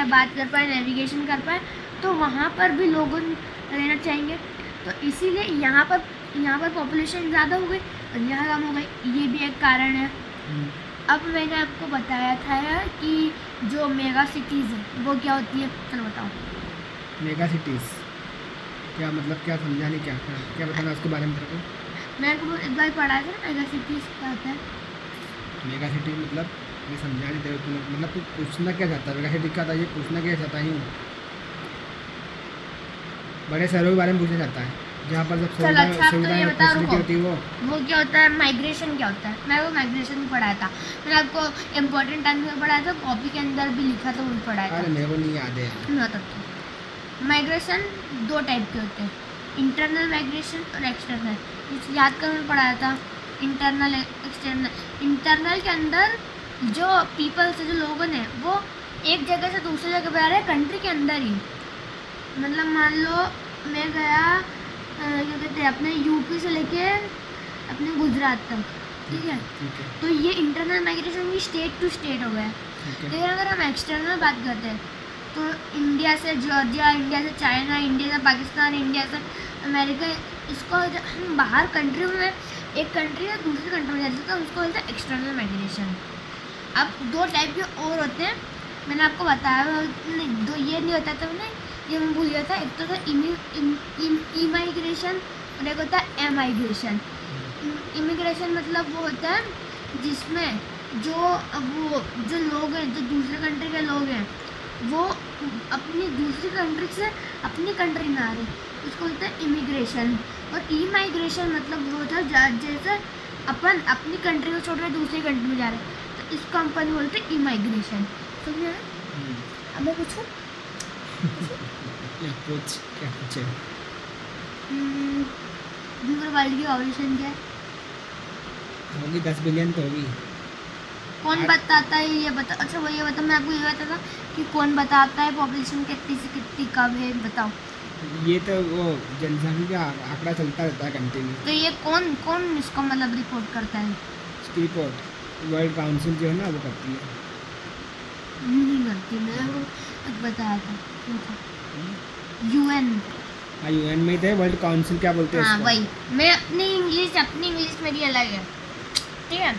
पाए, बात कर पाए, नेविगेशन कर पाए, तो वहाँ पर भी लोग रहना चाहेंगे। तो इसीलिए यहाँ पर पॉपुलेशन ज़्यादा हो गई और यहाँ कम हो गई, ये भी एक कारण है। अब मैंने आपको बताया था कि जो मेगा सिटीज़ है वो क्या होती है, चलो बताओ। मेगा सिटीज़ क्या मतलब, क्या समझा नहीं, क्या क्या बताना उसके बारे में तेरे को? मैं आपको एक बार पढ़ा था ना मेगा सिटीज़ क्या होता है। मेगा सिटी मतलब ये समझा नहीं तेरे को, मतलब तू पूछना क्या चाहता है? मेगा सिटी क्या था ये पूछना क्या चाहता है? बड़े शहरों के बारे में पूछना चाहता है जहाँ पर सब चल अच्छा, आप तो ये बता, फैसिलिटी होती है वो क्या होता है, माइग्रेशन क्या होता है। मैं वो माइग्रेशन पढ़ाया था, मैंने आपको इम्पोर्टेंट टाइम में पढ़ाया था, कॉपी के अंदर भी लिखा था, वो पढ़ाया था। अरे मेरे को नहीं याद है यार। मैं बताता हूँ। माइग्रेशन दो टाइप के होते हैं, इंटरनल माइग्रेशन और एक्सटर्नल। याद कर मैंने पढ़ाया था इंटरनल एक्सटर्नल। इंटरनल के अंदर जो पीपल्स है, जो लोगों ने, वो एक जगह से दूसरी जगह पे आ रहे हैं कंट्री के अंदर ही। मतलब मान लो मैं गया क्या कहते हैं अपने यूपी से लेके अपने गुजरात तक, ठीक है, तो ये इंटरनल माइग्रेशन भी स्टेट टू स्टेट हो गया है। लेकिन अगर हम एक्सटर्नल बात करते हैं तो इंडिया से जॉर्जिया, इंडिया से चाइना, इंडिया से पाकिस्तान, इंडिया से अमेरिका, इसको हम बाहर कंट्री में, एक कंट्री से दूसरी कंट्री में जाते हैं, उसको बोलते हैं एक्सटर्नल माइग्रेशन। अब दो टाइप के और होते हैं, मैंने आपको बताया नहीं, दो ये नहीं होता था मैंने, ये मैं भूल गया था। एक तो था इमाइग्रेशन और एक होता है एमाइग्रेशन। इमिग्रेशन मतलब वो होता है जिसमें जो लोग हैं, जो दूसरे कंट्री के लोग हैं, वो अपनी दूसरी कंट्री से अपनी कंट्री में आ रहे, उसको बोलते हैं इमिग्रेशन। और इमाइग्रेशन मतलब वो होता है जैसे अपन अपनी कंट्री को छोड़ कर दूसरी कंट्री में जा रहे हैं, तो इसको अपन बोलते हैं इमाइग्रेशन। समझे ना? अब मैं पूछूं? क्या पूछे? पूरे वर्ल्ड की पॉपुलेशन क्या है? होगी 10 बिलियन तो होगी। कौन बताता है ये बता, अच्छा वो ये बता, मैं आपको ये बताता कि कौन बताता है पॉपुलेशन कितनी से कितनी कब है, बताओ। ये तो वो जनसंख्या का आंकड़ा चलता रहता है कंटिन्यू। तो ये कौन इसको मतलब रिपोर्ट करता है? इसकी रिपोर्ट वर्ल्ड काउंसिल जो है ना वो करती है। नहीं करती, मैं वो बताया था यूएन। हाँ यूएन में थे, वर्ल्ड काउंसिल क्या बोलते हैं हाँ उसको? वही, मैं अपनी इंग्लिश मेरी अलग है, ठीक है।